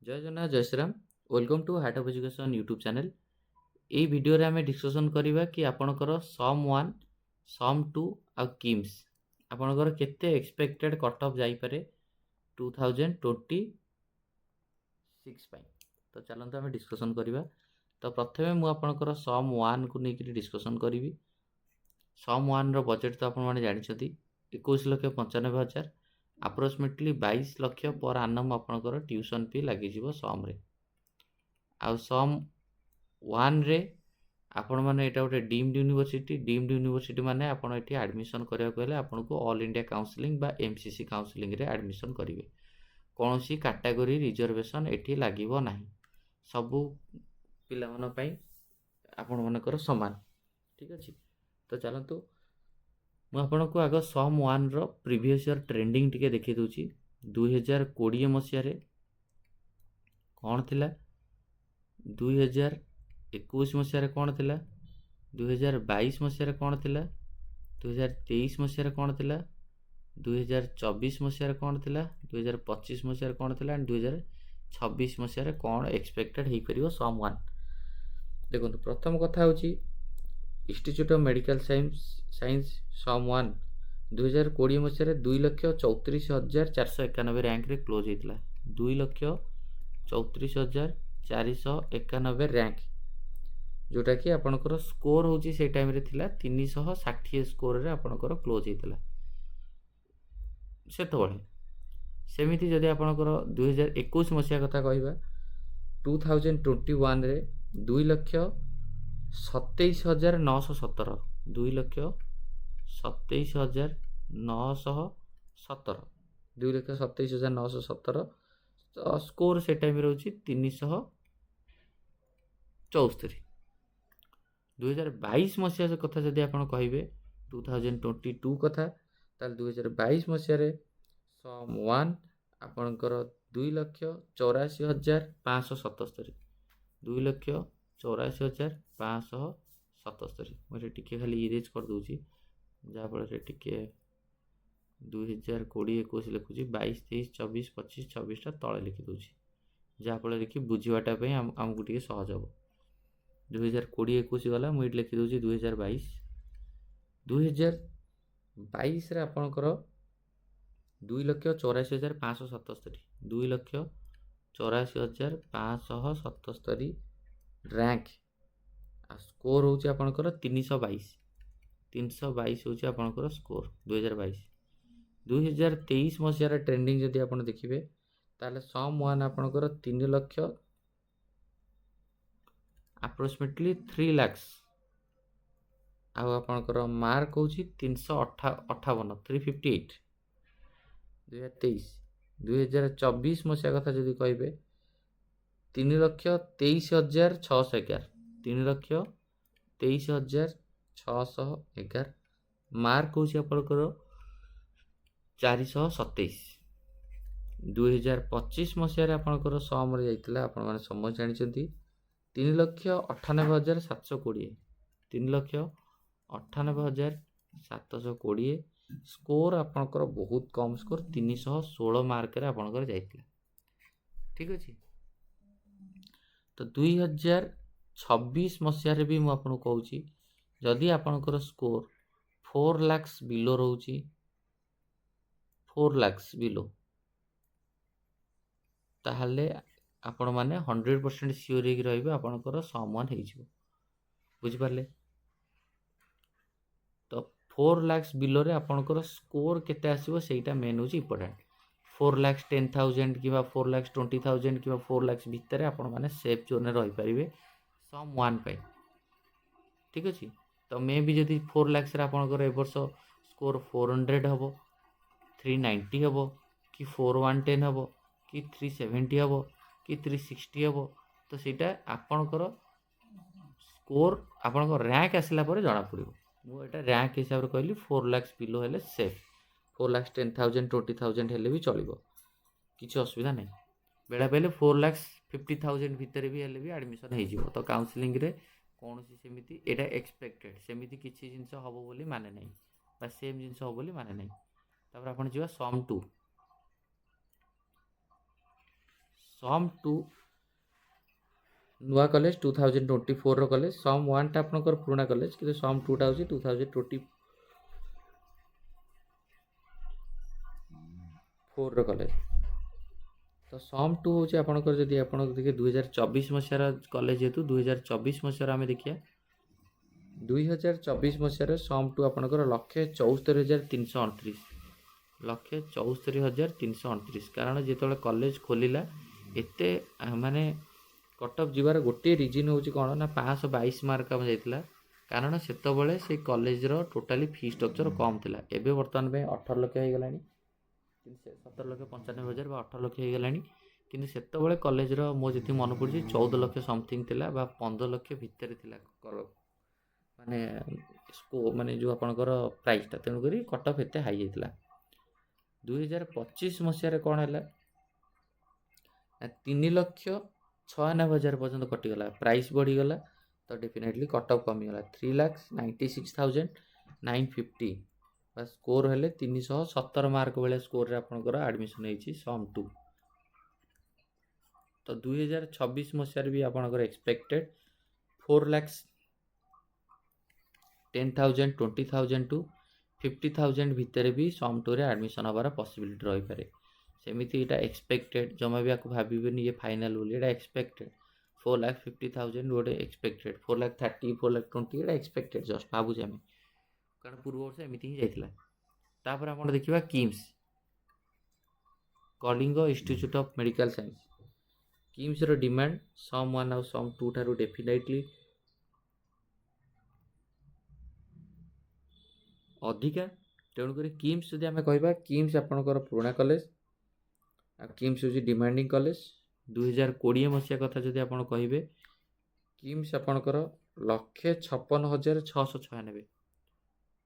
जय जगन्नाथ जय Shriram welcome to heart of education YouTube channel. এই ভিডিওରେ ଆମେ ডিসকସନ୍ କରିବା କି ଆପଣଙ୍କର ସମ୍ 1 ସମ୍ 2 ଆଉ କିମ୍ସ ଆପଣଙ୍କର କେତେ ଏକ୍ସପେକ୍ଟେଡ୍ କଟ୍ ଅଫ୍ ଯାଇପାରେ 2026 ପାଇଁ। ତ ଚାଲନ୍ତୁ ଆମେ ଡିସ୍କସନ୍ କରିବା। ତ ପ୍ରଥମେ ମୁଁ ଆପଣଙ୍କର ସମ୍ 1 କୁ ନେଇକି ଡିସ୍କସନ୍ କରିବି। ସମ୍ 1 ର ବଜେଟ୍ ତ ଆପଣମାନେ ଜାଣିଛନ୍ତି 21,95,000 ଆପ୍ରୋକ୍ସିମେଟଲି 22 ଲକ୍ଷ ପର୍ ଆନମ୍ ଆପଣଙ୍କର ଟ୍ୟୁସନ୍ ଫି ଲାଗିଯିବ ସମରେ। ଆଉ ସମ୍ 1 ରେ ଆପଣମାନେ ଏଇଟା ଗୋଟେ ଡିମ୍ଡ ୟୁନିଭର୍ସିଟି ମାନେ ଆପଣ ଏଠି ଆଡ଼ମିସନ୍ କରିବାକୁ ହେଲେ ଆପଣଙ୍କୁ ଅଲ୍ ଇଣ୍ଡିଆ କାଉନସିଲିଂ ବା MCC କାଉନସିଲିଂରେ ଆଡ଼ମିସନ୍ କରିବେ। କୌଣସି କାଟାଗୋରୀ ରିଜର୍ଭେସନ୍ ଏଠି ଲାଗିବ ନାହିଁ, ସବୁ ପିଲାମାନଙ୍କ ପାଇଁ ଆପଣମାନଙ୍କର ସମାନ। ଠିକ୍ ଅଛି, ତ ଚାଲନ୍ତୁ ମୁଁ ଆପଣଙ୍କୁ ଆଗ ସମ୍ 1 ର ପ୍ରିଭିୟସ୍ ଇୟର୍ ଟ୍ରେଣ୍ଡିଂ ଟିକେ ଦେଖେଇ ଦେଉଛି। 2020 ମସିହାରେ କ'ଣ ଥିଲା, 2021 ମସିହାରେ କ'ଣ ଥିଲା, 2022 ମସିହାରେ କ'ଣ ଥିଲା, 2023 ମସିହାରେ କ'ଣ ଥିଲା, 2024 ମସିହାରେ କ'ଣ ଥିଲା, 2025 ମସିହାରେ କ'ଣ ଥିଲା, ଆଣ୍ଡ 2026 ମସିହାରେ କ'ଣ ଏକ୍ସପେକ୍ଟେଡ୍ ହେଇପାରିବ ସମ୍ 1। ଦେଖନ୍ତୁ, ପ୍ରଥମ କଥା ହେଉଛି ଇନଷ୍ଟିଚ୍ୟୁଟ୍ ଅଫ୍ ମେଡ଼ିକାଲ ସାଇନ୍ସ ସମ୍ 1 2020 ମସିହାରେ 2,34,491 ର୍ୟାଙ୍କରେ କ୍ଲୋଜ୍ ହେଇଥିଲା। 2,34,491 ର୍ୟାଙ୍କ, ଯେଉଁଟାକି ଆପଣଙ୍କର ସ୍କୋର ହେଉଛି ସେଇ ଟାଇମ୍ରେ ଥିଲା 360 ସ୍କୋରରେ ଆପଣଙ୍କର କ୍ଲୋଜ୍ ହେଇଥିଲା ସେତେବେଳେ। ସେମିତି ଯଦି ଆପଣଙ୍କର 2021 ମସିହା କଥା କହିବା, 2021ରେ 2,27,917 2,27,917 2,27,917 ସ୍କୋର ସେ ଟାଇମ୍ରେ ହେଉଛି 364। 2022 ମସିହା କଥା ଯଦି ଆପଣ କହିବେ 2022 କଥା, ତାହେଲେ 2022 ମସିହାରେ ସମ୍ 1 ଆପଣଙ୍କର 2,84,577 2,84,577। ମୁଁ ଏଠି ଟିକେ ଖାଲି ଇରେଜ୍ କରିଦେଉଛି, ଯାହାଫଳରେ ଟିକେ 2020-21 ଲେଖୁଛି, 22, 23, 24, 25, 26ଟା ତଳେ ଲେଖିଦେଉଛି, ଯାହାଫଳରେ କି ବୁଝିବାଟା ପାଇଁ ଆମକୁ ଟିକେ ସହଜ ହେବ। 2020-21 ଗଲା, ମୁଁ ଏଠି ଲେଖିଦେଉଛି 2022। 2022ରେ ଆପଣଙ୍କର 2,84,577 2,84,577 ର୍ୟାଙ୍କ, ଆଉ ସ୍କୋର ହେଉଛି ଆପଣଙ୍କର 322 ହେଉଛି ଆପଣଙ୍କର ସ୍କୋର 2022। 2023 ମସିହାର ଟ୍ରେଣ୍ଡିଂ ଯଦି ଆପଣ ଦେଖିବେ, ତାହେଲେ ସମ୍ 1 ଆପଣଙ୍କର 3 ଲକ୍ଷ ଆପ୍ରୋକ୍ସିମେଟଲି 3 ଲାକ୍ସ, ଆଉ ଆପଣଙ୍କର ମାର୍କ ହେଉଛି 358 358 2023। 2024 ମସିହା କଥା ଯଦି କହିବେ, 3,23,611 3,23,611 ମାର୍କ ହେଉଛି ଆପଣଙ୍କର 427। 2025 ମସିହାରେ ଆପଣଙ୍କର ସମରେ ଯାଇଥିଲା, ଆପଣମାନେ ସମସ୍ତେ ଜାଣିଛନ୍ତି 3,98,720 3,98,720 ସ୍କୋର ଆପଣଙ୍କର ବହୁତ କମ୍ ସ୍କୋର, 316 ମାର୍କରେ ଆପଣଙ୍କର ଯାଇଥିଲା। ଠିକ୍ ଅଛି, ତ 2026 ମସିହାରେ ବି ମୁଁ ଆପଣଙ୍କୁ କହୁଛି, ଯଦି ଆପଣଙ୍କର ସ୍କୋର 4 ଲାକ୍ସ ବିଲୋ ରହୁଛି, 4 ଲାକ୍ସ ବିଲୋ, ତାହେଲେ ଆପଣମାନେ 100% ସିଓର ହେଇକି ରହିବେ ଆପଣଙ୍କର ସମ୍ 1 ହେଇଯିବ। ବୁଝିପାରିଲେ? ତ 4 ଲାକ୍ସ ବିଲୋରେ ଆପଣଙ୍କର ସ୍କୋର କେତେ ଆସିବ ସେଇଟା ମେନ୍ ହେଉଛି ଇମ୍ପୋର୍ଟାଣ୍ଟ। 4,10,000 କିମ୍ବା 4,20,000 କିମ୍ବା 4 ଲାକ୍ସ ଭିତରେ ଆପଣମାନେ ସେଫ୍ ଜୋନ୍ରେ ରହିପାରିବେ ସମ୍ 1 ପାଇଁ। ଠିକ୍ ଅଛି, ତ ମେ ବି ଯଦି 4 ଲାକ୍ସରେ ଆପଣଙ୍କର ଏ ବର୍ଷ ସ୍କୋର 400 ହେବ, 390 ହେବ, କି 4,110 ହେବ, କି 370 ହେବ, କି 360 ହେବ, ତ ସେଇଟା ଆପଣଙ୍କର ସ୍କୋର ଆପଣଙ୍କ ର୍ୟାଙ୍କ ଆସିଲା ପରେ ଜଣାପଡ଼ିବ। ମୁଁ ଏଇଟା ର୍ୟାଙ୍କ ହିସାବରେ କହିଲି, 4 ଲାକ୍ସ ବିଲୋ ହେଲେ ସେଫ୍। 4,10,000 20,000 ହେଲେ ବି ଚଳିବ, କିଛି ଅସୁବିଧା ନାହିଁ। ବେଳା ପାଇଲେ 4,50,000 ଭିତରେ ବି ହେଲେ ବି ଆଡ଼ମିସନ୍ ହେଇଯିବ। ତ କାଉନସିଲିଂରେ କୌଣସି ସେମିତି ଏଇଟା ଏକ୍ସପେକ୍ଟେଡ୍, ସେମିତି କିଛି ଜିନିଷ ହେବ ବୋଲି ମାନେ ନାହିଁ, ବା ସେମ୍ ଜିନିଷ ହେବ ବୋଲି ମାନେ ନାହିଁ। ତାପରେ ଆପଣ ଯିବା ସମ୍ 2। ସମ୍ ଟୁ ନୂଆ କଲେଜ 2024 ର କଲେଜ, ସମ୍ 1ଟା ଆପଣଙ୍କର ପୁରୁଣା କଲେଜ, କିନ୍ତୁ ସମ୍ 2ଟା ହେଉଛି 2024 ର କଲେଜ। ତ ସମ୍ 2 ହେଉଛି ଆପଣଙ୍କର, ଯଦି ଆପଣ ଦେଖିବେ 2024 ମସିହାର କଲେଜ, ଯେହେତୁ 2024 ମସିହାର ଆମେ ଦେଖିବା, 2024 ମସିହାରେ ସମ୍ 2 ଆପଣଙ୍କର 1,74,329, 1,74,329। କାରଣ ଯେତେବେଳେ କଲେଜ ଖୋଲିଲା, ଏତେ ମାନେ କଟଅଫ୍ ଯିବାର ଗୋଟିଏ ରିଜିନ୍ ହେଉଛି କ'ଣ ନା 522 ମାର୍କ ଆମେ ଯାଇଥିଲା, କାରଣ ସେତେବେଳେ ସେଇ କଲେଜର ଟୋଟାଲି ଫି ଷ୍ଟ୍ରକ୍ଚର କମ୍ ଥିଲା। ଏବେ ବର୍ତ୍ତମାନ ପାଇଁ 18 ଲକ୍ଷ ହେଇଗଲାଣି, କିନ୍ତୁ 17,95,000 ବା 18 ଲକ୍ଷ ହେଇଗଲାଣି। କିନ୍ତୁ ସେତେବେଳେ କଲେଜର ମୋ ଯେତିକି ମନେ ପଡ଼ୁଛି 14 ଲକ୍ଷ ସମଥିଙ୍ଗ ଥିଲା ବା 15 ଲକ୍ଷ ଭିତରେ ଥିଲା, ମାନେ ମାନେ ଯେଉଁ ଆପଣଙ୍କର ପ୍ରାଇସ୍ଟା। ତେଣୁକରି କଟଅଫ୍ ଏତେ ହାଇ ଯାଇଥିଲା। 2025 ମସିହାରେ କ'ଣ ହେଲା ନା 3,96,000 ପର୍ଯ୍ୟନ୍ତ କଟିଗଲା, ପ୍ରାଇସ୍ ବଢ଼ିଗଲା, ତ ଡେଫିନେଟଲି କଟଅଫ୍ କମିଗଲା। 3,96,950 ବା ସ୍କୋର ହେଲେ 317 ମାର୍କ ଭଳିଆ ସ୍କୋରରେ ଆପଣଙ୍କର ଆଡ଼ମିସନ୍ ହେଇଛି ସମ୍ 2। ତ 2026 ମସିହାରେ ବି ଆପଣଙ୍କର ଏକ୍ସପେକ୍ଟେଡ଼ 4,10,000, 20,000 ଟୁ 50,000 ଭିତରେ ବି ସମ୍ 2ରେ ଆଡ଼ମିସନ୍ ହେବାର ପସିବିଲିଟି ରହିପାରେ। ସେମିତି ଏଇଟା ଏକ୍ସପେକ୍ଟେଡ଼, ଜମା ବି ଆକୁ ଭାବିବେନି ଇଏ ଫାଇନାଲ୍ ବୋଲି, ଏଇଟା ଏକ୍ସପେକ୍ଟେଡ଼। 4,50,000 ଗୋଟେ ଏକ୍ସପେକ୍ଟେଡ଼, 4,30,000, 4,20,000 ଏଇଟା ଏକ୍ସପେକ୍ଟେଡ଼, ଜଷ୍ଟ ଭାବୁଛେ ଆମେ, କାରଣ ପୂର୍ବ ବର୍ଷ ଏମିତି ହିଁ ଯାଇଥିଲା। ତାପରେ ଆପଣ ଦେଖିବା KIMS, Kalinga Institute of Medical Science. କିମ୍ସର ଡିମାଣ୍ଡ ସମ୍ 1 ଆଉ ସମ୍ 2 ଠାରୁ ଡେଫିନେଟଲି ଅଧିକା। ତେଣୁକରି କିମ୍ସ ଯଦି ଆମେ କହିବା, କିମ୍ସ ଆପଣଙ୍କର ପୁରୁଣା କଲେଜ, ଆଉ କିମ୍ସ ହେଉଛି ଡିମାଣ୍ଡିଂ କଲେଜ। 2020 ମସିହା କଥା ଯଦି ଆପଣ କହିବେ, କିମ୍ସ ଆପଣଙ୍କର 1,56,696,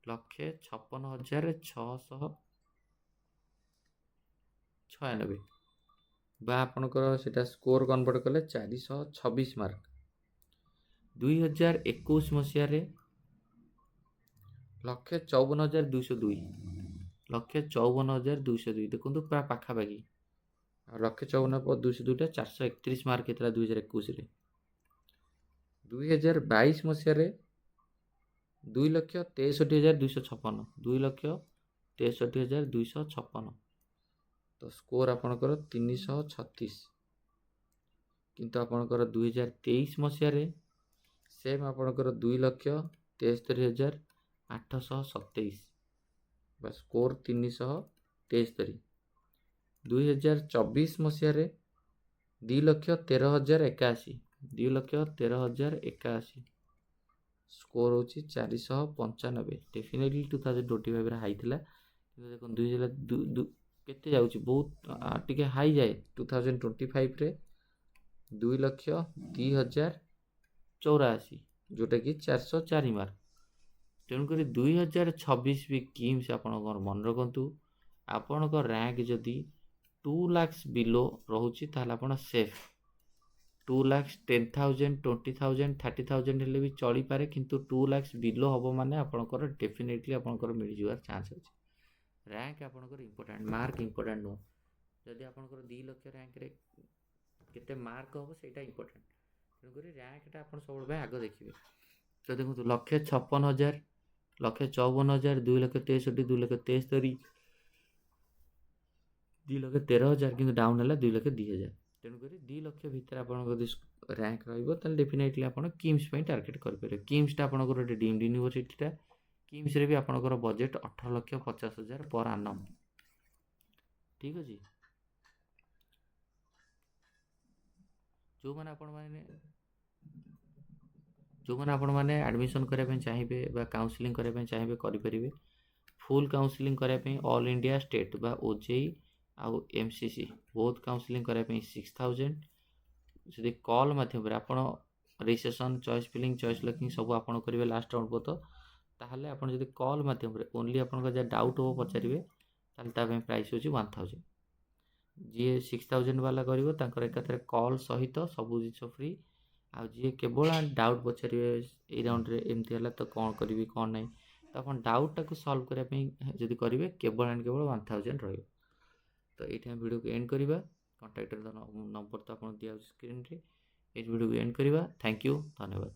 1,56,696 ବା ଆପଣଙ୍କର ସେଇଟା ସ୍କୋର କନଭର୍ଟ କଲେ 426 ମାର୍କ। 2021 ମସିହାରେ 1,54,202, 1,54,202, ଦେଖନ୍ତୁ ପ୍ରାୟ ପାଖାପାଖି। ଆଉ 1,54,202ଟା 431 ମାର୍କ ହେଇଥିଲା 2021ରେ। 2022 ମସିହାରେ 2,63,256, 2,63,256, ତ ସ୍କୋର ଆପଣଙ୍କର 336। କିନ୍ତୁ ଆପଣଙ୍କର 2023 ମସିହାରେ ସେମ୍ ଆପଣଙ୍କର 2,73,827 ବା ସ୍କୋର 373। 2024 ମସିହାରେ 2,13,081, 2,13,081, ସ୍କୋର ହେଉଛି 495। ଡେଫିନେଟଲି 2025ରେ ହାଇ ଥିଲା, କିନ୍ତୁ ଦେଖନ୍ତୁ କେତେ ଯାଉଛି, ବହୁତ ଟିକେ ହାଇ ଯାଏ। 2025ରେ 2,02,084, ଯେଉଁଟାକି 404 ମାର୍କ। ତେଣୁକରି 2026 ବି କିମ୍ସ ଆପଣଙ୍କର ମନେ ରଖନ୍ତୁ, ଆପଣଙ୍କ ର୍ୟାଙ୍କ ଯଦି 2 ଲାକ୍ସ ବିଲୋ ରହୁଛି ତାହେଲେ ଆପଣ ସେଫ୍। 2 ଲାକ୍ସ 10,000, 20,000, 30,000 ହେଲେ ବି ଚଳିପାରେ, କିନ୍ତୁ 2 ଲାକ୍ସ ବିଲୋ ହେବ ମାନେ ଆପଣଙ୍କର ଡେଫିନେଟଲି ଆପଣଙ୍କର ମିଳିଯିବାର ଚାନ୍ସ ଅଛି। ର୍ୟାଙ୍କ ଆପଣଙ୍କର ଇମ୍ପୋର୍ଟାଣ୍ଟ, ମାର୍କ ଇମ୍ପୋର୍ଟାଣ୍ଟ ନୁହଁ। ଯଦି ଆପଣଙ୍କର 2 ଲକ୍ଷ ର୍ୟାଙ୍କରେ କେତେ ମାର୍କ ହେବ ସେଇଟା ଇମ୍ପୋର୍ଟାଣ୍ଟ। ତେଣୁକରି ର୍ୟାଙ୍କଟା ଆପଣ ସବୁବେଳେ ପାଇଁ ଆଗ ଦେଖିବେ। ତ ଦେଖନ୍ତୁ 1,56,000, 1,54,000, 2,63,000, 2,73,000, 2,13,000, କିନ୍ତୁ ଡାଉନ୍ ହେଲା 2,02,000। ତେଣୁକରି 2 ଲକ୍ଷ ଭିତରେ ଆପଣଙ୍କ ଯଦି ର୍ୟାଙ୍କ ରହିବ ତାହେଲେ ଡେଫିନେଟଲି ଆପଣ କିମ୍ସ ପାଇଁ ଟାର୍ଗେଟ୍ କରିପାରିବେ। କିମ୍ସଟା ଆପଣଙ୍କର ଗୋଟେ ଡିମ୍ଡ ୟୁନିଭର୍ସିଟିଟା, କିମ୍ସରେ ବି ଆପଣଙ୍କର ବଜେଟ୍ 18,50,000 ପର୍ ଆନମ୍। ଠିକ୍ ଅଛି। ଯେଉଁମାନେ ଆପଣମାନେ ଆଡ଼ମିସନ୍ କରିବା ପାଇଁ ଚାହିଁବେ ବା କାଉନସିଲିଂ କରିବା ପାଇଁ ଚାହିଁବେ କରିପାରିବେ। ଫୁଲ୍ କାଉନସିଲିଂ କରିବା ପାଇଁ ଅଲ୍ ଇଣ୍ଡିଆ ଷ୍ଟେଟ୍ ବା OJEE ଆଉ MCC ବହୁତ କାଉନସିଲିଂ କରିବା ପାଇଁ 6,000। ଯଦି କଲ୍ ମାଧ୍ୟମରେ ଆପଣ registration, choice filling, choice locking ସବୁ ଆପଣ କରିବେ ଲାଷ୍ଟ ରାଉଣ୍ଡ ପର୍ଯ୍ୟନ୍ତ, ତାହେଲେ ଆପଣ ଯଦି କଲ୍ ମାଧ୍ୟମରେ ଓନ୍ଲି ଆପଣଙ୍କର ଯାହା ଡାଉଟ୍ ହେବ ପଚାରିବେ, ତାହେଲେ ତା ପାଇଁ ପ୍ରାଇସ୍ ହେଉଛି 1,000। ଯିଏ 6,000 ବାଲା କରିବ ତାଙ୍କର ଏକାଥରେ କଲ୍ ସହିତ ସବୁ ଜିନିଷ ଫ୍ରି। ଆଉ ଯିଏ କେବଳ ଡାଉଟ୍ ପଚାରିବେ ଏଇ ରାଉଣ୍ଡରେ ଏମିତି ହେଲା ତ କ'ଣ କରିବି କ'ଣ ନାହିଁ, ତ ଆପଣ ଡାଉଟ୍ଟାକୁ ସଲ୍ଭ କରିବା ପାଇଁ ଯଦି କରିବେ କେବଳ 1,000 ରହିବ। ତ ଏଇଠି ଆମେ ଭିଡ଼ିଓକୁ ଏଣ୍ଡ କରିବା। कॉन्टैक्ट नंबर तो आपको दिया स्क्रीन रे। इस वीडियो को एंड करवा। थैंक यू, धन्यवाद।